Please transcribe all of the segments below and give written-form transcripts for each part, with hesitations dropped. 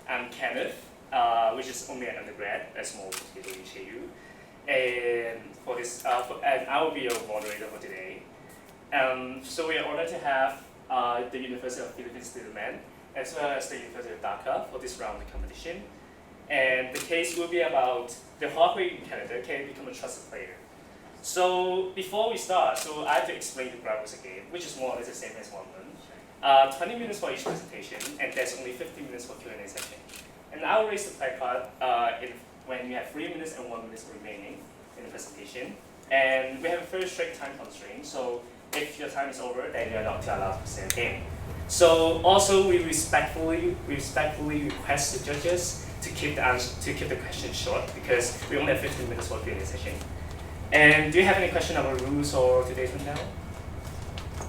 I'm Kenneth, which is only an undergrad, a small potato HAU. And and I will be your moderator for today. So we are honored to have the University of Philippines Diliman, as well as the University of Dhaka for this round of competition. And the case will be about the Huawei in Canada can become a trusted player. So before we start, so I have to explain the rules again, which is more or less the same as one month. 20 minutes for each presentation, and there's only 15 minutes for Q&A session. And I'll raise the placard when you have 3 minutes and 1 minute remaining in the presentation. And we have a very strict time constraint, so if your time is over, then you're not allowed to present again. So also we respectfully request the judges to keep the questions short, because we only have 15 minutes for Q&A session. And do you have any question about rules or today's rundown?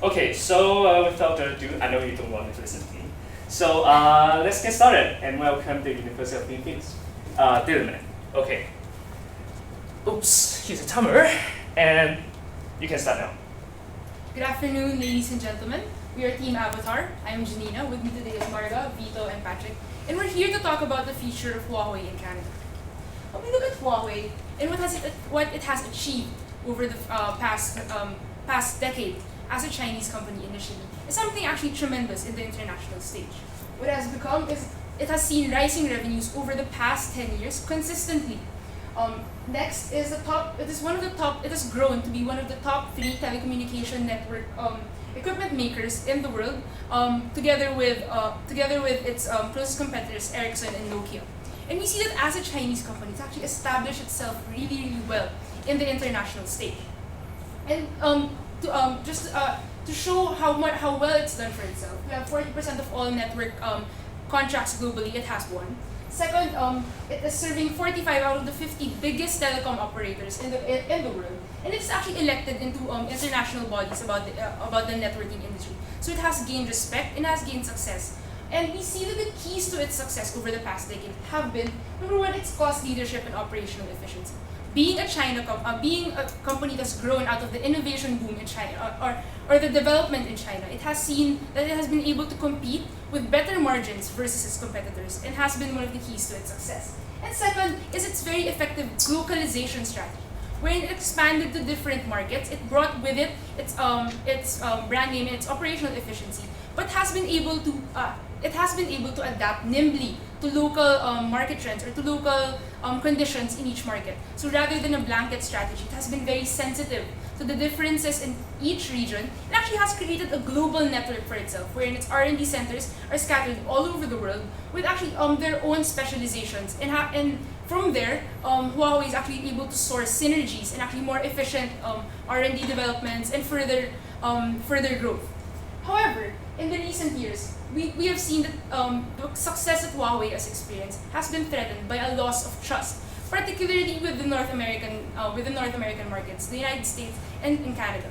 Okay, so without further ado, I know you don't want to listen to me. So let's get started, and welcome to the University of Philippines. Diliman. Okay. Oops, here's a timer, and you can start now. Good afternoon, ladies and gentlemen. We are Team Avatar. I'm Janina. With me today is Marga, Vito, and Patrick. And we're here to talk about the future of Huawei in Canada. When we look at Huawei and what it has achieved over the past decade as a Chinese company initially, is something actually tremendous in the international stage. What it has become is it has seen rising revenues over the past 10 years consistently. Next is it has grown to be one of the top 3 telecommunication network equipment makers in the world, together with its closest competitors Ericsson and Nokia. And we see that as a Chinese company, it's actually established itself really, really well in the international stage. And to show how well it's done for itself, we have 40% of all network contracts globally it has won. Second, it is serving 45 out of the 50 biggest telecom operators in the world, and it's actually elected into international bodies about the networking industry. So it has gained respect and has gained success. And we see that the keys to its success over the past decade have been, number one, its cost leadership and operational efficiency. Being a company that's grown out of the innovation boom in China, or the development in China, it has seen that it has been able to compete with better margins versus its competitors, and has been one of the keys to its success. And second is its very effective localization strategy. When it expanded to different markets, it brought with it its brand name and its operational efficiency, but has been able to adapt nimbly to local market trends or to local conditions in each market. So rather than a blanket strategy, it has been very sensitive to the differences in each region, and actually has created a global network for itself, wherein its R&D centers are scattered all over the world with actually their own specializations. And from there, Huawei is actually able to source synergies and actually more efficient R&D developments and further growth. However, in the recent years, we have seen that the success that Huawei has experienced has been threatened by a loss of trust, particularly with the North American markets, the United States, and in Canada.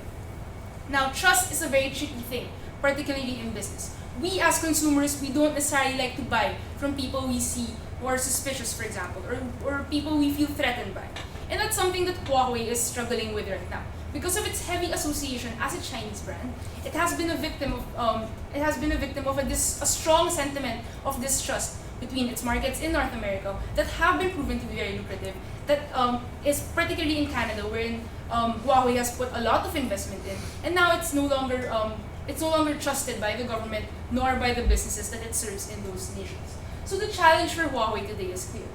Now, trust is a very tricky thing, particularly in business. We as consumers, we don't necessarily like to buy from people we see who are suspicious, for example, or people we feel threatened by. And that's something that Huawei is struggling with right now. Because of its heavy association as a Chinese brand, it has been a victim of a strong sentiment of distrust between its markets in North America that have been proven to be very lucrative. That is particularly in Canada, wherein Huawei has put a lot of investment in, and now it's no longer trusted by the government nor by the businesses that it serves in those nations. So the challenge for Huawei today is clear.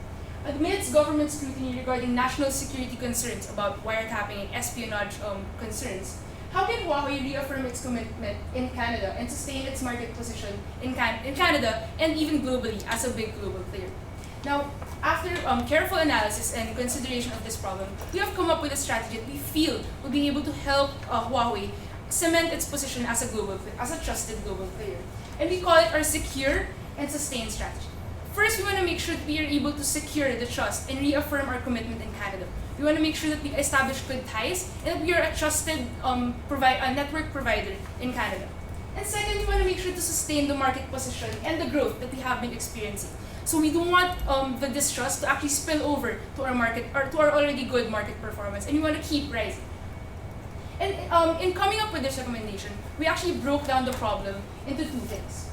Amidst government scrutiny regarding national security concerns about wiretapping and espionage concerns, how can Huawei reaffirm its commitment in Canada and sustain its market position in Canada and even globally as a big global player? Now, after careful analysis and consideration of this problem, we have come up with a strategy that we feel will be able to help Huawei cement its position as a trusted global player. And we call it our secure and sustain strategy. First, we want to make sure that we are able to secure the trust and reaffirm our commitment in Canada. We want to make sure that we establish good ties and that we are a trusted network provider in Canada. And second, we want to make sure to sustain the market position and the growth that we have been experiencing. So we don't want the distrust to actually spill over to our market or to our already good market performance, and we want to keep rising. And in coming up with this recommendation, we actually broke down the problem into 2 things.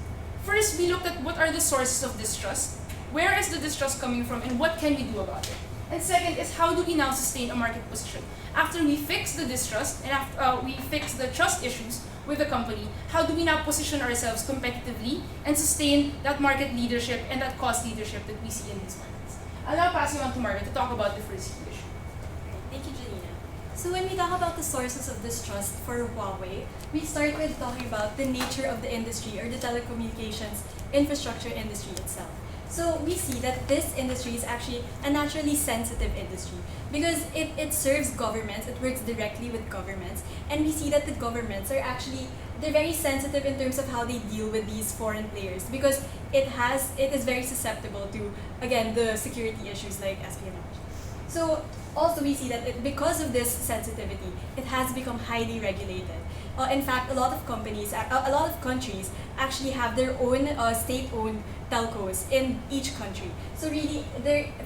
First, we looked at what are the sources of distrust, where is the distrust coming from and what can we do about it? And second is, how do we now sustain a market position? After we fix the distrust and after we fix the trust issues with the company, how do we now position ourselves competitively and sustain that market leadership and that cost leadership that we see in these markets? I'll now pass you on to Margaret to talk about the first issue. Thank you, Janina. So when we talk about the sources of distrust for Huawei, we start with talking about the nature of the industry or the telecommunications infrastructure industry itself. So we see that this industry is actually a naturally sensitive industry because it serves governments, it works directly with governments, and we see that the governments are actually, they're very sensitive in terms of how they deal with these foreign players because it is very susceptible to, again, the security issues like espionage. So also we see that because of this sensitivity, it has become highly regulated. In fact, a lot of countries actually have their own state-owned telcos in each country. So really,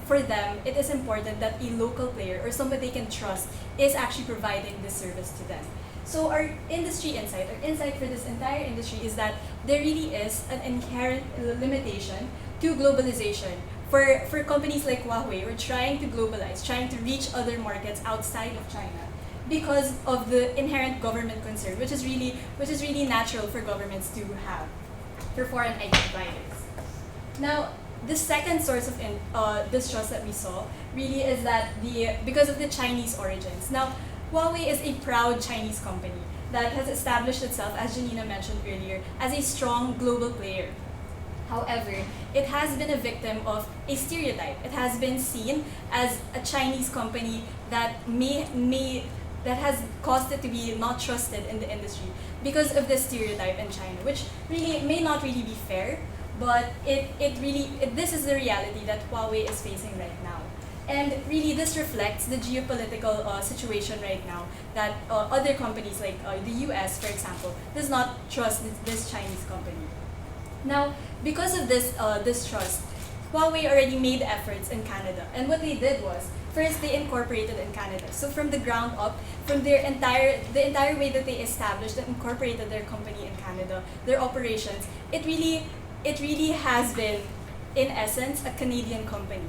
for them, it is important that a local player or somebody they can trust is actually providing this service to them. So our insight for this entire industry is that there really is an inherent limitation to globalization. For companies like Huawei, we're trying to globalize, trying to reach other markets outside of China because of the inherent government concern, which is really natural for governments to have for foreign IT providers. Now, the second source of distrust that we saw really is that because of the Chinese origins. Now, Huawei is a proud Chinese company that has established itself, as Janina mentioned earlier, as a strong global player. However, it has been a victim of a stereotype. It has been seen as a Chinese company that that has caused it to be not trusted in the industry because of this stereotype in China, which really may not really be fair, but this is the reality that Huawei is facing right now. And really, this reflects the geopolitical situation right now that other companies like the US, for example, does not trust this Chinese company. Now, because of this distrust, Huawei already made efforts in Canada. And what they did was, first they incorporated in Canada. So from the ground up, from the entire way that they established and incorporated their company in Canada, their operations, it really has been, in essence, a Canadian company.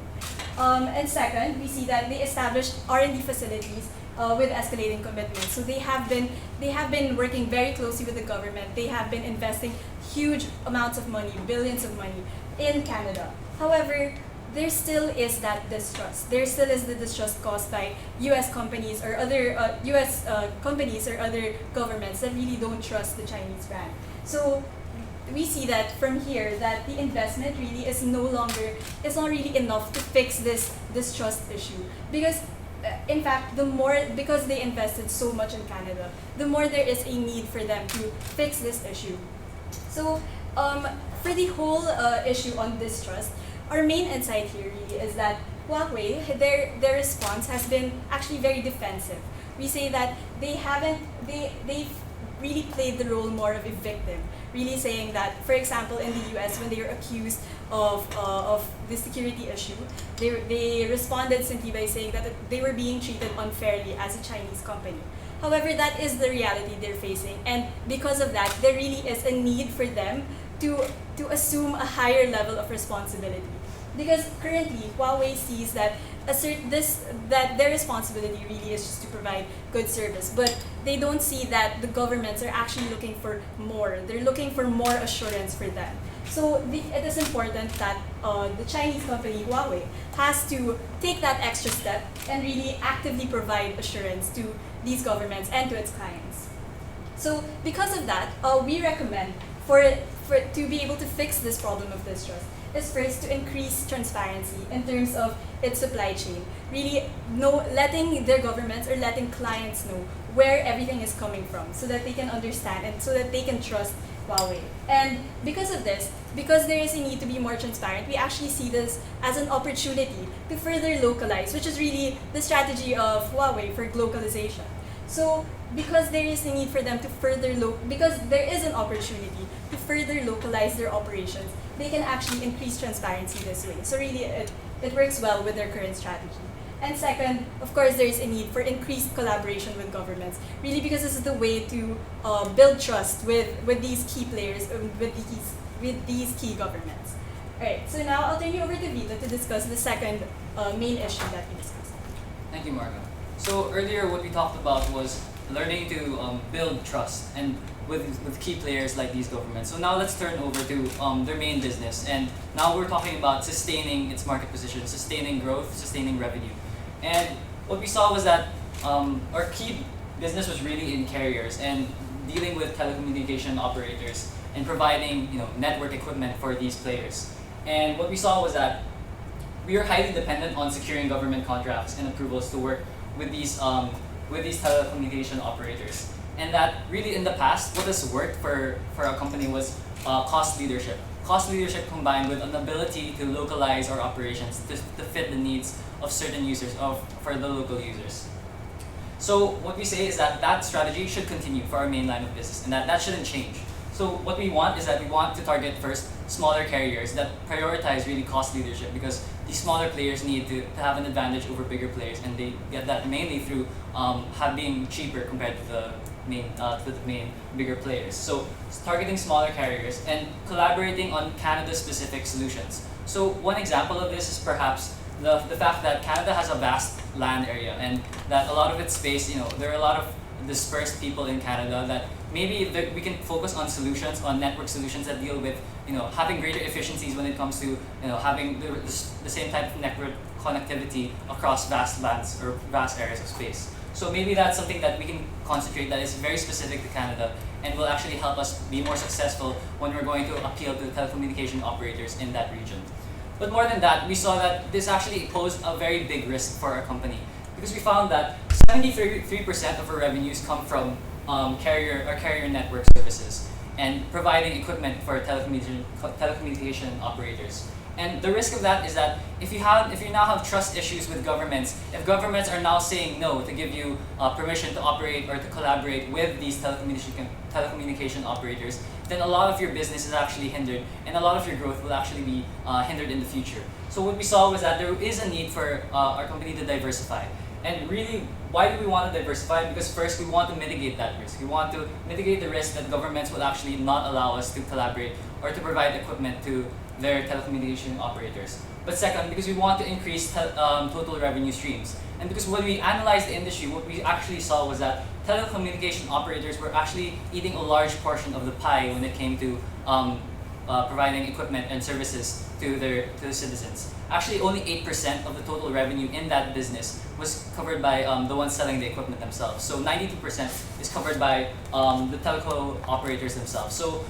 And second, we see that they established R&D facilities with escalating commitments. So they have been working very closely with the government. They have been investing huge amounts of money, billions of money, in Canada. However, there still is that distrust. There still is the distrust caused by U.S. companies or other U.S. companies or other governments that really don't trust the Chinese brand. So we see that from here that the investment really is not really enough to fix this distrust issue because in fact, because they invested so much in Canada, the more there is a need for them to fix this issue. So for the whole issue on distrust, our main insight here really is that Huawei, their response has been actually very defensive. We say that they've really played the role more of a victim, really saying that, for example, in the US, when they were accused of the security issue, they responded simply by saying that they were being treated unfairly as a Chinese company. However, that is the reality they're facing, and because of that, there really is a need for them to assume a higher level of responsibility. Because currently, Huawei sees that that their responsibility really is just to provide good service, but they don't see that the governments are actually looking for more. They're looking for more assurance for them. So it is important that the Chinese company Huawei has to take that extra step and really actively provide assurance to these governments and to its clients. So because of that, we recommend to be able to fix this problem of distrust is first to increase transparency in terms of its supply chain. Really letting their governments or letting clients know where everything is coming from so that they can understand and so that they can trust Huawei. And because of this, because there is a need to be more transparent, we actually see this as an opportunity to further localize, which is really the strategy of Huawei for globalization. So because there is a need for them to because there is an opportunity to further localize their operations, they can actually increase transparency this way. So really, it works well with their current strategy. And second, of course, there is a need for increased collaboration with governments, really because this is the way to build trust with these key players, with these key governments. Alright, so now I'll turn you over to Vito to discuss the second main issue that we discussed. Thank you, Marga. So earlier, what we talked about was learning to build trust and with key players like these governments. So now let's turn over to their main business. And now we're talking about sustaining its market position, sustaining growth, sustaining revenue. And what we saw was that our key business was really in carriers and dealing with telecommunication operators and providing network equipment for these players. And what we saw was that we are highly dependent on securing government contracts and approvals to work with these telecommunication operators. And that really in the past, what has worked for a company was cost leadership. Cost leadership combined with an ability to localize our operations to fit the needs of certain users, for the local users. So what we say is that strategy should continue for our main line of business and that shouldn't change. So what we want is that we want to target first smaller carriers that prioritize really cost leadership, because these smaller players need to have an advantage over bigger players, and they get that mainly through being cheaper compared to the main bigger players. So targeting smaller carriers and collaborating on Canada-specific solutions. So one example of this is perhaps the fact that Canada has a vast land area and that a lot of its space, there are a lot of dispersed people in Canada that maybe we can focus on solutions, on network solutions that deal with having greater efficiencies when it comes to having the same type of network connectivity across vast lands or vast areas of space. So maybe that's something that we can concentrate that is very specific to Canada and will actually help us be more successful when we're going to appeal to telecommunication operators in that region. But more than that, we saw that this actually posed a very big risk for our company, because we found that 73% of our revenues come from carrier network services and providing equipment for telecommunication operators. And the risk of that is that if you now have trust issues with governments, if governments are now saying no to give you permission to operate or to collaborate with these telecommunication operators, then a lot of your business is actually hindered, and a lot of your growth will actually be hindered in the future. So what we saw was that there is a need for our company to diversify. And really, why do we want to diversify? Because first, we want to mitigate that risk. We want to mitigate the risk that governments will actually not allow us to collaborate or to provide equipment to their telecommunication operators. But second, because we want to increase total revenue streams. And because when we analyzed the industry, what we actually saw was that telecommunication operators were actually eating a large portion of the pie when it came to providing equipment and services to the citizens. Actually, only 8% of the total revenue in that business was covered by the ones selling the equipment themselves. So 92% is covered by the telco operators themselves. So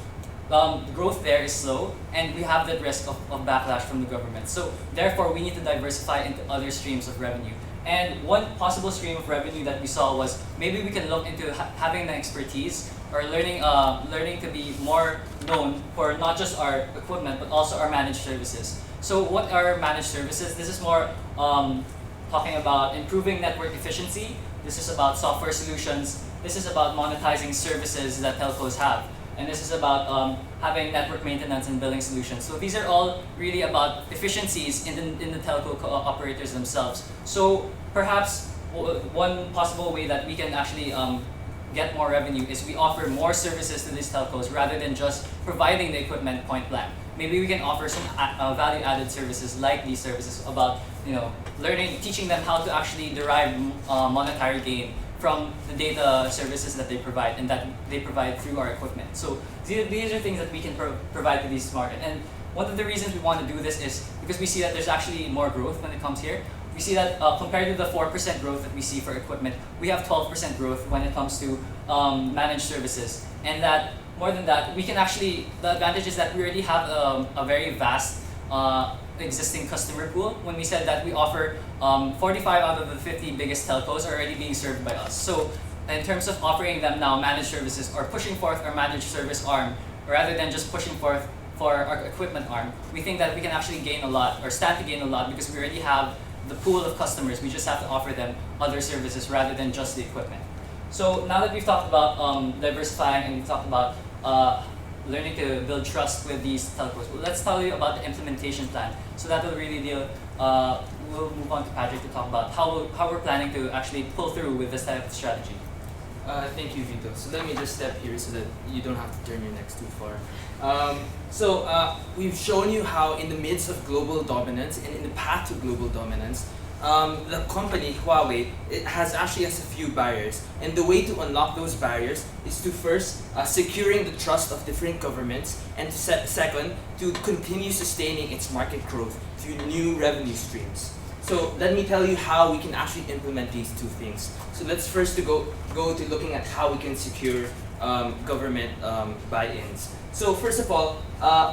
the growth there is slow, and we have that risk of backlash from the government. So therefore, we need to diversify into other streams of revenue. And one possible stream of revenue that we saw was maybe we can look into having the expertise or learning to be more known for not just our equipment but also our managed services. So what are managed services? This is more talking about improving network efficiency. This is about software solutions. This is about monetizing services that telcos have. And this is about having network maintenance and billing solutions. So these are all really about efficiencies in the telco operators themselves. So perhaps one possible way that we can actually get more revenue is we offer more services to these telcos rather than just providing the equipment point blank. Maybe we can offer some value-added services like these services about teaching them how to actually derive monetary gain from the data services that they provide and that they provide through our equipment. So these are things that we can provide to these market. And one of the reasons we want to do this is because we see that there's actually more growth when it comes here. We see that compared to the 4% growth that we see for equipment, we have 12% growth when it comes to managed services. And that more than that, we can actually, the advantage is that we already have a very vast existing customer pool. When we said that we offer 45 out of the 50 biggest telcos are already being served by us. So in terms of offering them now managed services or pushing forth our managed service arm, rather than just pushing forth for our equipment arm, we think that we can actually gain a lot or stand to gain a lot because we already have the pool of customers. We just have to offer them other services rather than just the equipment. So now that we've talked about diversifying and we've talked about learning to build trust with these telcos, let's tell you about the implementation plan. So that will really deal, we'll move on to Patrick to talk about how we're planning to actually pull through with this type of strategy. Thank you, Vito. So let me just step here so that you don't have to turn your necks too far. We've shown you how in the midst of global dominance and in the path to global dominance, the company Huawei it has a few barriers, and the way to unlock those barriers is to first securing the trust of different governments, and second to continue sustaining its market growth through new revenue streams. So let me tell you how we can actually implement these two things. So let's first go to looking at how we can secure government buy-ins. So first of all,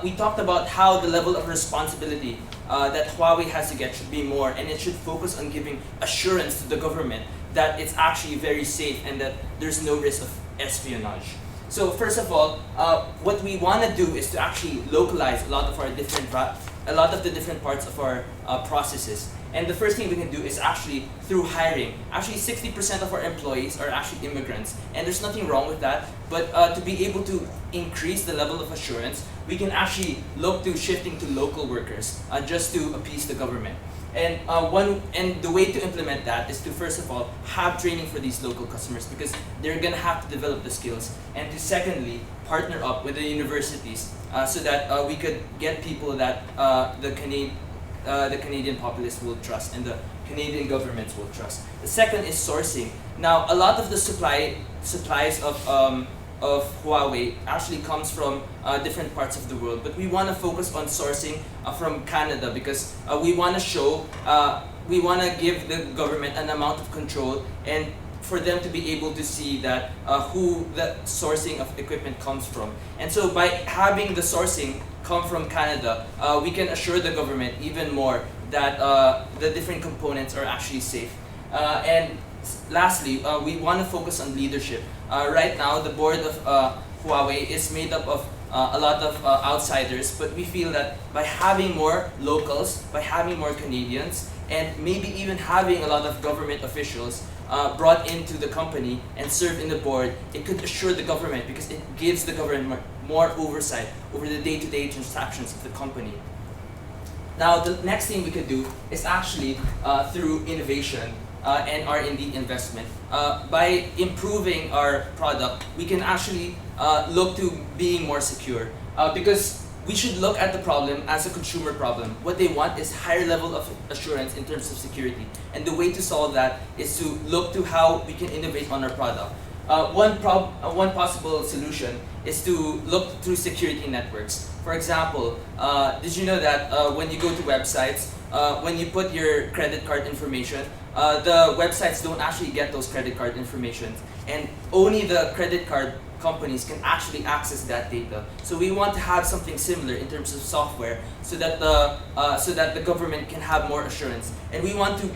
we talked about how the level of responsibility that Huawei has to get should be more, and it should focus on giving assurance to the government that it's actually very safe and that there's no risk of espionage. So first of all, what we want to do is to actually localize a lot of the different parts of our processes. And the first thing we can do is actually through hiring. Actually, 60% of our employees are actually immigrants, and there's nothing wrong with that. But to be able to increase the level of assurance, we can actually look to shifting to local workers just to appease the government. And the way to implement that is to first of all have training for these local customers, because they're gonna have to develop the skills, and to secondly partner up with the universities so that we could get people that the Canadian populace will trust and the Canadian governments will trust. The second is sourcing. Now, a lot of the supplies of Huawei actually comes from different parts of the world, but we want to focus on sourcing from Canada, because we want to give the government an amount of control, and for them to be able to see that who the sourcing of equipment comes from. And so by having the sourcing come from Canada, we can assure the government even more that the different components are actually safe. And lastly, we want to focus on leadership. Right now, the board of Huawei is made up of a lot of outsiders, but we feel that by having more locals, by having more Canadians, and maybe even having a lot of government officials brought into the company and serve in the board, it could assure the government, because it gives the government more oversight over the day-to-day transactions of the company. Now, the next thing we could do is actually through innovation and R&D investment. By improving our product, we can actually look to being more secure, because we should look at the problem as a consumer problem. What they want is higher level of assurance in terms of security, and the way to solve that is to look to how we can innovate on our product. One possible solution is to look through security networks. For example, did you know that when you go to websites, when you put your credit card information, the websites don't actually get those credit card information, and only the credit card companies can actually access that data. So we want to have something similar in terms of software, so that the government can have more assurance, and we want to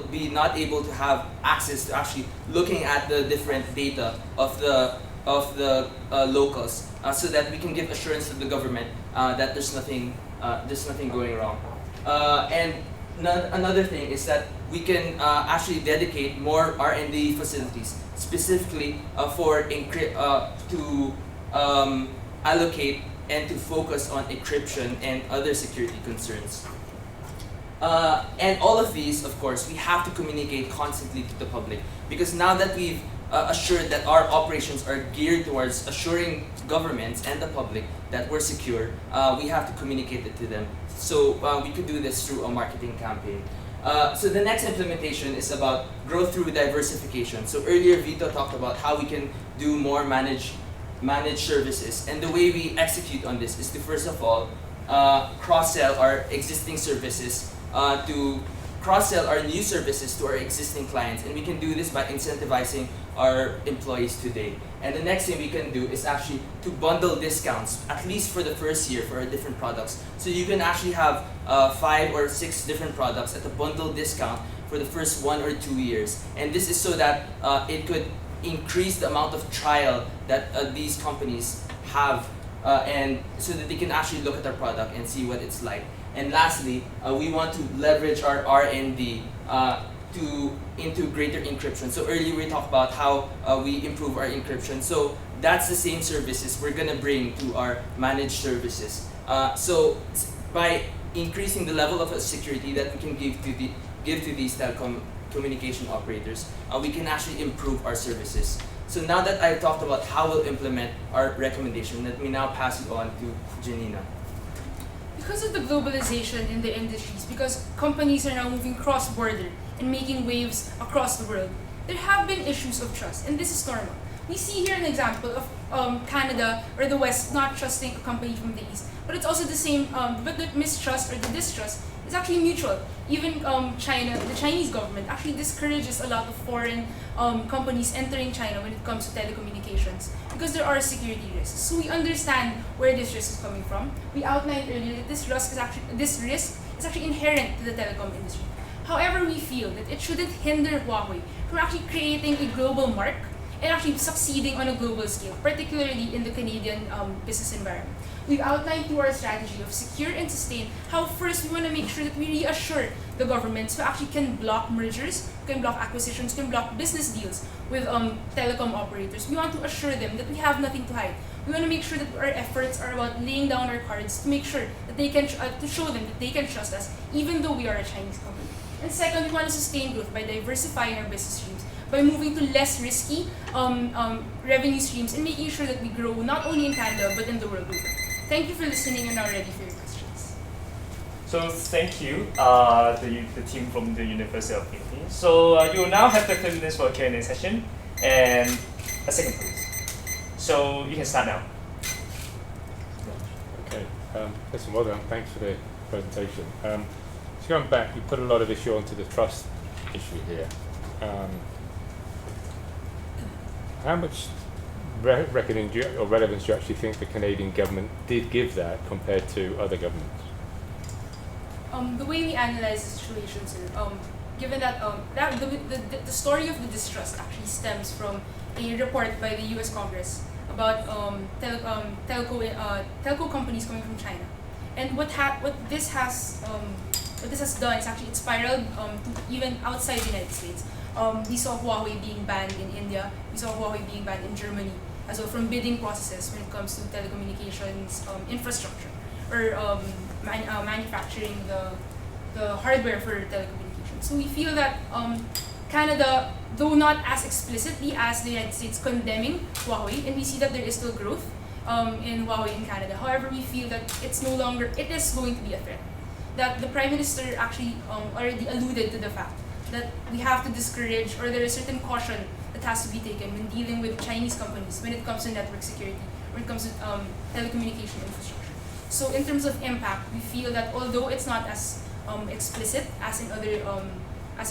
be not able to have access to actually looking at the different data of the locals, so that we can give assurance to the government that there's nothing going wrong. And another thing is that we can actually dedicate more R&D facilities specifically to allocate and to focus on encryption and other security concerns. And all of these, of course, we have to communicate constantly to the public, because now that we've assured that our operations are geared towards assuring governments and the public that we're secure, we have to communicate it to them. So we could do this through a marketing campaign. So the next implementation is about growth through diversification. So earlier Vito talked about how we can do more managed services, and the way we execute on this is to first of all cross-sell our existing services to cross-sell our new services to our existing clients, and we can do this by incentivizing our employees today. And the next thing we can do is actually to bundle discounts, at least for the first year, for our different products. So you can actually have 5 or 6 different products at a bundle discount for the first 1 or 2 years. And this is so that it could increase the amount of trial that these companies have, and so that they can actually look at our product and see what it's like. And lastly, we want to leverage our R&D into greater encryption. So earlier we talked about how we improve our encryption. So that's the same services we're gonna bring to our managed services. So by increasing the level of security that we can give to these telecom telecommunication operators, we can actually improve our services. So now that I've talked about how we'll implement our recommendation, let me now pass it on to Janina. Because of the globalization in the industries, because companies are now moving cross-border and making waves across the world, there have been issues of trust, and this is normal. We see here an example of Canada or the West not trusting a company from the East, but it's also the same, but the mistrust or the distrust is actually mutual. Even China, the Chinese government actually discourages a lot of foreign companies entering China when it comes to telecommunications because there are security risks. So we understand where this risk is coming from. We outlined earlier that this risk is actually inherent to the telecom industry. However, we feel that it shouldn't hinder Huawei from actually creating a global mark and actually succeeding on a global scale, particularly in the Canadian business environment. We've outlined through our strategy of secure and sustain how first we want to make sure that we reassure the governments who actually can block mergers, can block acquisitions, can block business deals with telecom operators. We want to assure them that we have nothing to hide. We want to make sure that our efforts are about laying down our cards to make sure that they can, to show them that they can trust us, even though we are a Chinese company. And second, we want to sustain growth by diversifying our business streams, by moving to less risky revenue streams and making sure that we grow not only in Canada but in the world over. Thank you for listening and now ready for your questions. So thank you, the team from the University of Philippines. So you will now have 15 minutes for a Q&A session, and a second please. So you can start now. Okay, listen, well done, thanks for the presentation. So going back, you put a lot of issue onto the trust issue here. How much reckoning or relevance do you actually think the Canadian government did give that compared to other governments? The way we analyze the situation, sir, given that, the story of the distrust actually stems from a report by the U.S. Congress about telco companies coming from China, and what this has done is actually it spiraled to even outside the United States. We saw Huawei being banned in India. We saw Huawei being banned in Germany, as well from bidding processes when it comes to telecommunications infrastructure or manufacturing the hardware for telecommunications. So we feel that Canada, though not as explicitly as the United States condemning Huawei, and we see that there is still growth in Huawei in Canada. However, we feel that it is going to be a threat. That the Prime Minister actually already alluded to the fact that we have to discourage, or there is certain caution that has to be taken when dealing with Chinese companies when it comes to network security, when it comes to telecommunication infrastructure. So in terms of impact, we feel that although it's not as explicit as in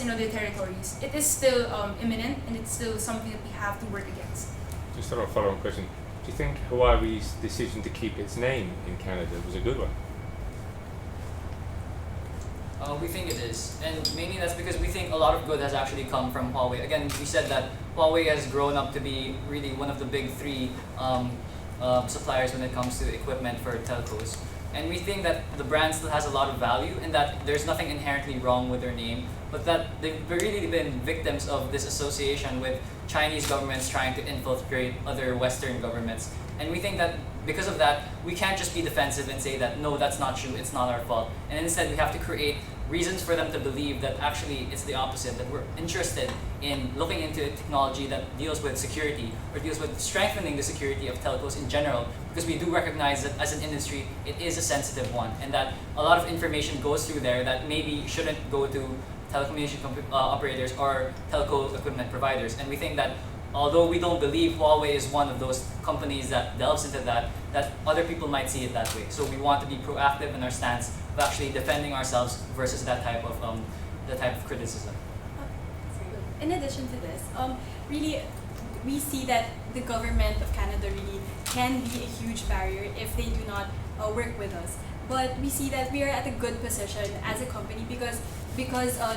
other territories, it is still imminent and it's still something that we have to work against. Just a follow-on question. Do you think Huawei's decision to keep its name in Canada was a good one? We think it is, and mainly that's because we think a lot of good has actually come from Huawei. Again, we said that Huawei has grown up to be really one of the big three suppliers when it comes to equipment for telcos. And we think that the brand still has a lot of value and that there's nothing inherently wrong with their name, but that they've really been victims of this association with Chinese governments trying to infiltrate other Western governments. And we think that because of that, we can't just be defensive and say that, no, that's not true, it's not our fault. And instead, we have to create reasons for them to believe that actually it's the opposite, that we're interested in looking into technology that deals with security or deals with strengthening the security of telcos in general, because we do recognize that as an industry, it is a sensitive one, and that a lot of information goes through there that maybe shouldn't go to telecommunication operators or telco equipment providers. And we think that although we don't believe Huawei is one of those companies that delves into that other people might see it that way. So we want to be proactive in our stance of actually defending ourselves versus that type of criticism. In addition to this, really, we see that the government of Canada really can be a huge barrier if they do not work with us. But we see that we are at a good position as a company because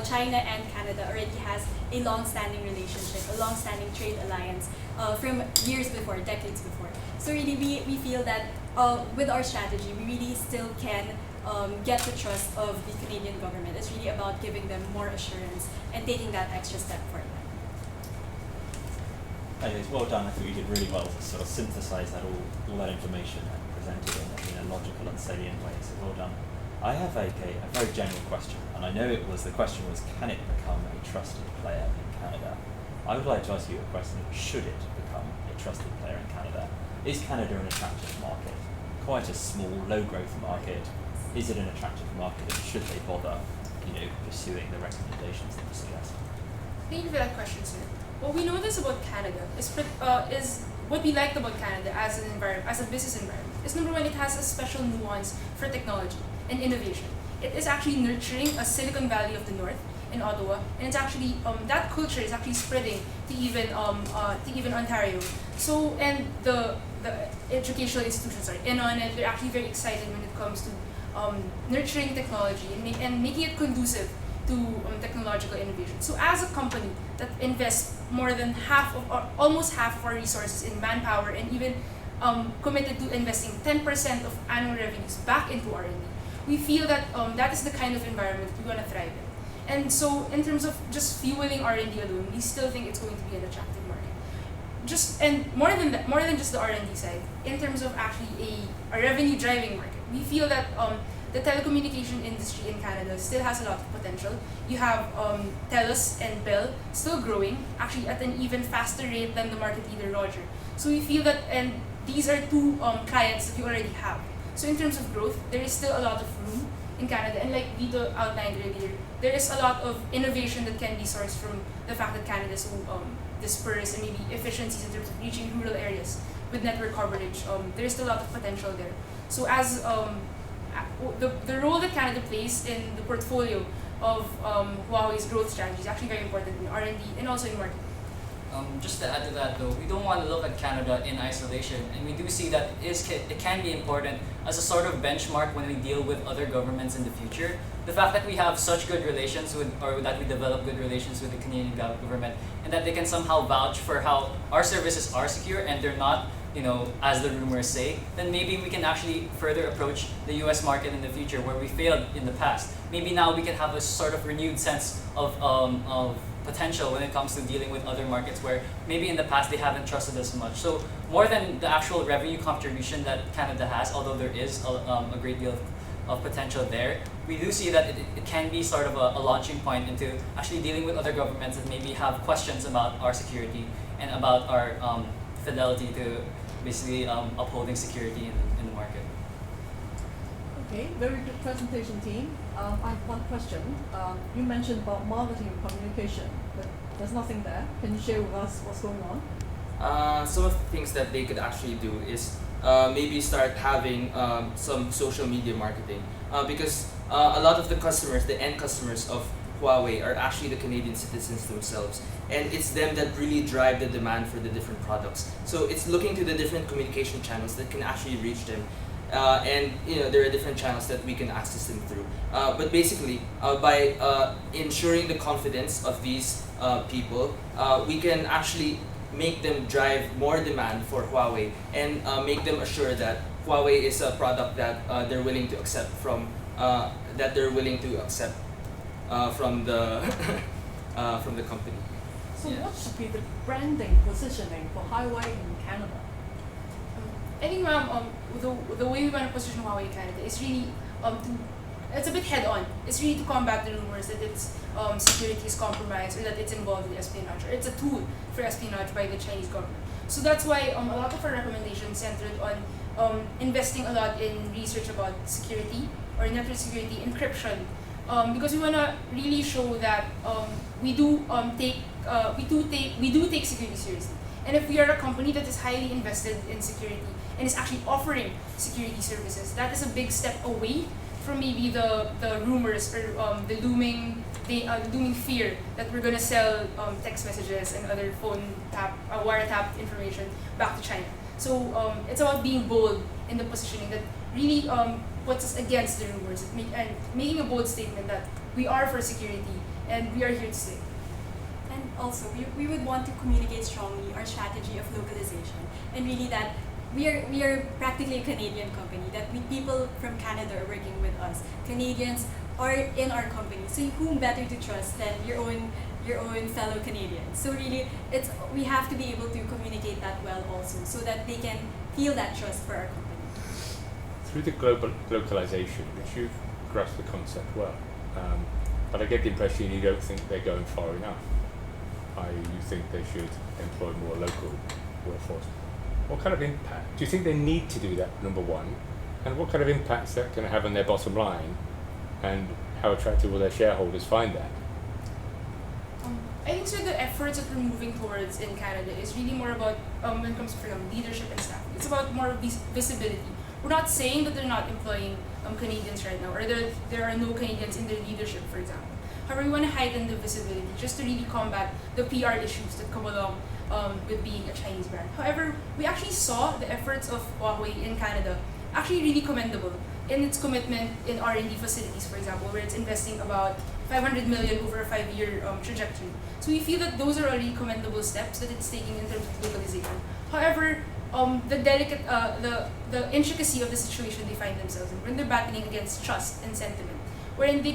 China and Canada already has a long-standing relationship, a long-standing trade alliance from years before, decades before. So really, we feel that with our strategy, we really still can get the trust of the Canadian government. It's really about giving them more assurance and taking that extra step for them. It's well done. I think you did really well to sort of synthesize all that information and present it in a logical and salient way. So well done. I have a very general question. and I know the question was, can it become a trusted player in Canada? I would like to ask you a question: should it become a trusted player in Canada? Is Canada an attractive market? Quite a small, low-growth market. Is it an attractive market, and should they bother, pursuing the recommendations that you suggest? Thank you for that question, sir. What we notice about Canada is what we liked about Canada as an environment, as a business environment, is number one, it has a special nuance for technology and innovation. It is actually nurturing a Silicon Valley of the North in Ottawa, and it's actually that culture is actually spreading to even Ontario. So and the educational institutions are in on it. They're actually very excited when it comes to nurturing technology and making it conducive to technological innovation. So as a company that invests more than almost half of our resources in manpower and even committed to investing 10% of annual revenues back into R&D, we feel that that is the kind of environment we want to thrive in. And so in terms of just fueling R&D alone, we still think it's going to be an attractive market. And more than just the R&D side, in terms of actually a revenue driving market, we feel that the telecommunication industry in Canada still has a lot of potential. You have TELUS and Bell still growing, actually at an even faster rate than the market leader Roger. So we feel that, and these are two clients that we already have. So in terms of growth, there is still a lot of room in Canada, and like Vito outlined earlier, there is a lot of innovation that can be sourced from the fact that Canada is so dispersed, and maybe efficiencies in terms of reaching rural areas with network coverage. There is still a lot of potential there. So as the role that Canada plays in the portfolio of Huawei's growth strategy is actually very important in R&D and also in marketing. Just to add to that though, we don't want to look at Canada in isolation, and we do see that it can be important as a sort of benchmark when we deal with other governments in the future. The fact that we have such good relations with, or that we develop good relations with the Canadian government, and that they can somehow vouch for how our services are secure and they're not, as the rumors say, then maybe we can actually further approach the US market in the future where we failed in the past. Maybe now we can have a sort of renewed sense of potential when it comes to dealing with other markets where maybe in the past they haven't trusted us much. So more than the actual revenue contribution that Canada has, although there is a great deal of potential there, we do see that it can be sort of a launching point into actually dealing with other governments that maybe have questions about our security and about our fidelity to basically upholding security in the market. Okay, very good presentation, team. I have one question. You mentioned about marketing and communication, but there's nothing there. Can you share with us what's going on? Some of the things that they could actually do is maybe start having some social media marketing, because a lot of the customers, the end customers of Huawei, are actually the Canadian citizens themselves, and it's them that really drive the demand for the different products. So it's looking to the different communication channels that can actually reach them. And there are different channels that we can access them through. But basically, by ensuring the confidence of these people, we can actually make them drive more demand for Huawei and make them assure that Huawei is a product that they're willing to accept from from the company. So Yeah. what should be the branding positioning for Huawei in Canada? I think, ma'am, the way we want to position Huawei in Canada is really it's a bit head-on. It's really to combat the rumors that its security is compromised or that it's involved in espionage, or it's a tool for espionage by the Chinese government. So that's why a lot of our recommendations centered on investing a lot in research about security or network security, encryption, because we want to really show that we do take security seriously. And if we are a company that is highly invested in security and is actually offering security services, that is a big step away from maybe the rumors or the looming fear that we're gonna sell text messages and other wiretapped information back to China. So it's about being bold in the positioning that really puts us against the rumors and making a bold statement that we are for security and we are here to stay. And also, we would want to communicate strongly our strategy of localization, and really that we are practically a Canadian company, that people from Canada are working with us. Canadians are in our company, so whom better to trust than your own fellow Canadians? So really, we have to be able to communicate that well also, so that they can feel that trust for our company. Through the global localization, which you've grasped the concept well, But I get the impression you don't think they're going far enough. You think they should employ more local workforce. What kind of impact? Do you think they need to do that, number one? And what kind of impact is that going to have on their bottom line? And how attractive will their shareholders find that? I think so the efforts that we're moving towards in Canada is really more about, when it comes to, for example, leadership and staff, it's about more visibility. We're not saying that they're not employing Canadians right now, or there are no Canadians in their leadership, for example. However, we want to heighten the visibility just to really combat the PR issues that come along with being a Chinese brand. However, we actually saw the efforts of Huawei in Canada actually really commendable in its commitment in R&D facilities, for example, where it's investing about 500 million over a 5-year trajectory. So we feel that those are already commendable steps that it's taking in terms of localization. However, the intricacy of the situation they find themselves in when they're battling against trust and sentiment, wherein they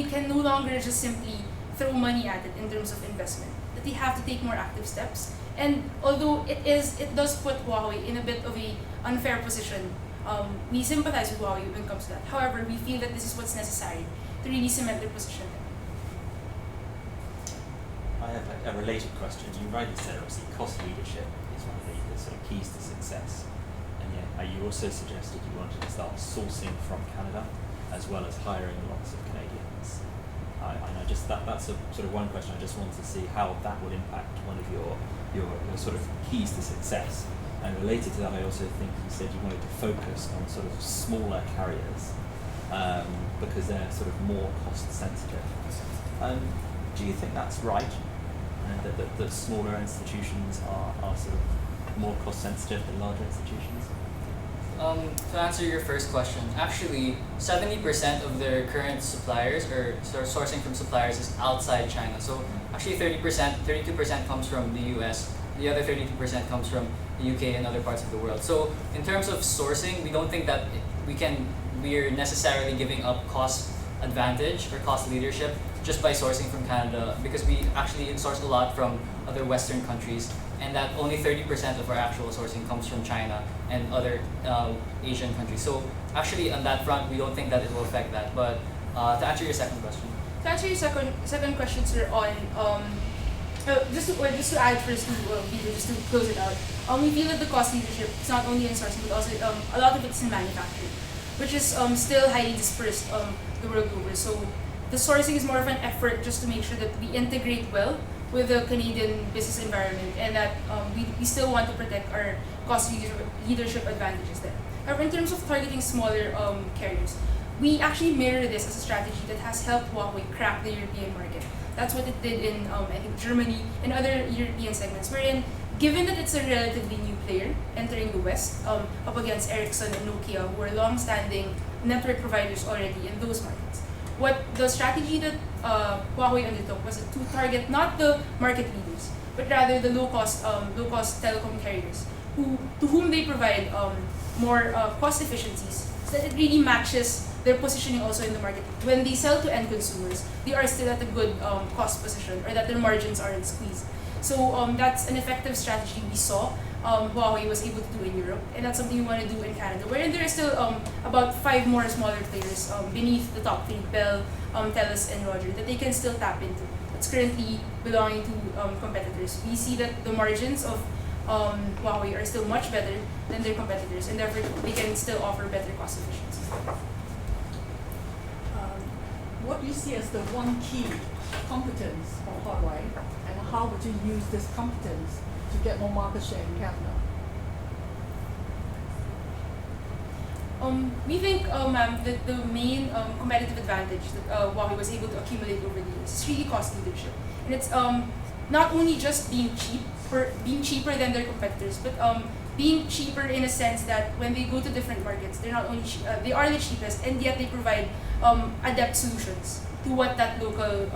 can no longer just simply throw money at it in terms of investment, that they have to take more active steps. And although it does put Huawei in a bit of a unfair position, we sympathize with Huawei when it comes to that. However, we feel that this is what's necessary to really cement their position. I have a related question. You rightly said, obviously, cost leadership is one of the sort of keys to success. And yet, you also suggested you wanted to start sourcing from Canada, as well as hiring lots of Canadians. And I just that's a sort of one question. I just want to see how that would impact one of your sort of keys to success. And related to that, I also think you said you wanted to focus on sort of smaller carriers because they're sort of more cost sensitive. Do you think that's right? That smaller institutions are sort of more cost sensitive than larger institutions? To answer your first question, actually 70% of their current suppliers or sourcing from suppliers is outside China. So actually 32% comes from the US, the other 32% comes from the UK and other parts of the world. So in terms of sourcing, we don't think that we're necessarily giving up cost advantage or cost leadership just by sourcing from Canada, because we actually source a lot from other Western countries, and that only 30% of our actual sourcing comes from China and other Asian countries. So actually on that front, we don't think that it will affect that. But to answer your second question. To answer your second question, sir, on just to add first to Peter, just to close it out, we feel that the cost leadership is not only in sourcing, but also a lot of it's in manufacturing, which is still highly dispersed the world over. So the sourcing is more of an effort just to make sure that we integrate well with the Canadian business environment, and that we still want to protect our cost leadership advantages there. However, in terms of targeting smaller carriers, we actually mirror this as a strategy that has helped Huawei crack the European market. That's what it did in, I think, Germany and other European segments, wherein, given that it's a relatively new player entering the West, up against Ericsson and Nokia, who are long-standing network providers already in those markets, what the strategy that Huawei undertook was to target not the market leaders, but rather the low-cost telecom carriers, to whom they provide more cost efficiencies, so that it really matches their positioning also in the market. When they sell to end consumers, they are still at a good cost position, or that their margins aren't squeezed. So that's an effective strategy we saw Huawei was able to do in Europe, and that's something we want to do in Canada, wherein there are still about 5 more smaller players beneath the top 3, Bell, Telus, and Roger, that they can still tap into. It's currently belonging to competitors. We see that the margins of Huawei are still much better than their competitors, and therefore they can still offer better cost efficiency. What do you see as the one key competence of Huawei, and how would you use this competence to get more market share in Canada? We think that the main competitive advantage that Huawei was able to accumulate over the years is really cost leadership. And it's not only just being cheaper than their competitors, but being cheaper in a sense that when they go to different markets, they're not only they are the cheapest, and yet they provide adept solutions to what that local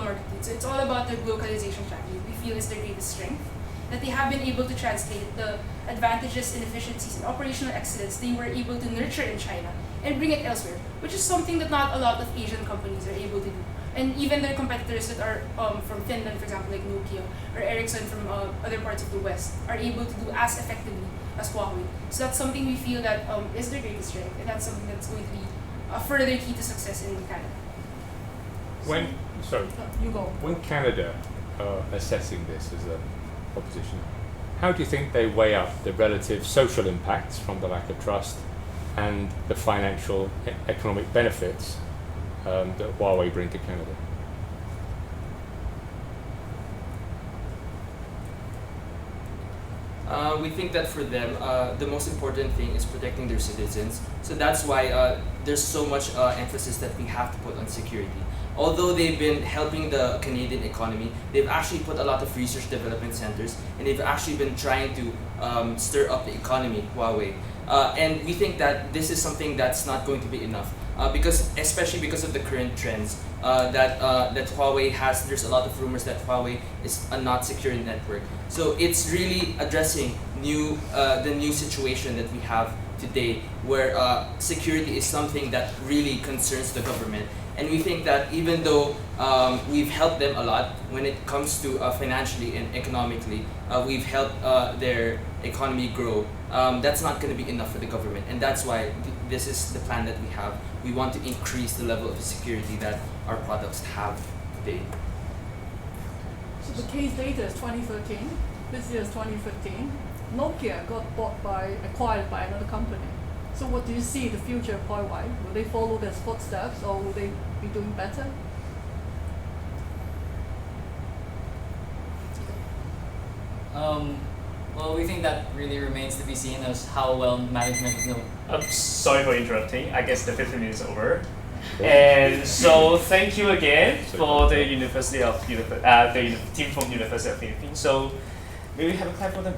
market needs. So it's all about their localization strategy. We feel is their greatest strength, that they have been able to translate the advantages and efficiencies and operational excellence they were able to nurture in China and bring it elsewhere, which is something that not a lot of Asian companies are able to do. And even their competitors that are from Finland, for example, like Nokia, or Ericsson from other parts of the West, are able to do as effectively as Huawei. So that's something we feel that is their greatest strength, and that's something that's going to be a further key to success in Canada. When You go. when Canada are assessing this as a proposition, how do you think they weigh up the relative social impacts from the lack of trust and the financial economic benefits that Huawei bring to Canada? We think that for them, the most important thing is protecting their citizens. So that's why there's so much emphasis that we have to put on security. Although they've been helping the Canadian economy, they've actually put a lot of research development centers, and they've actually been trying to stir up the economy, Huawei. And we think that this is something that's not going to be enough, especially because of the current trends that Huawei has. There's a lot of rumors that Huawei is a not secure network. So it's really addressing the new situation that we have today, where security is something that really concerns the government. And we think that even though we've helped them a lot when it comes to financially and economically, we've helped their economy grow, that's not going to be enough for the government. And that's why this is the plan that we have. We want to increase the level of security that our products have today. So the case data is 2013. This year is 2015. Nokia got acquired by another company. So what do you see the future of Huawei? Will they follow their footsteps, or will they be doing better? Well, we think that really remains to be seen as how well management will. Sorry for interrupting. I guess the 15 minutes is over. And so thank you again for the University of the team from University of Philippines. So may we have a clap for them?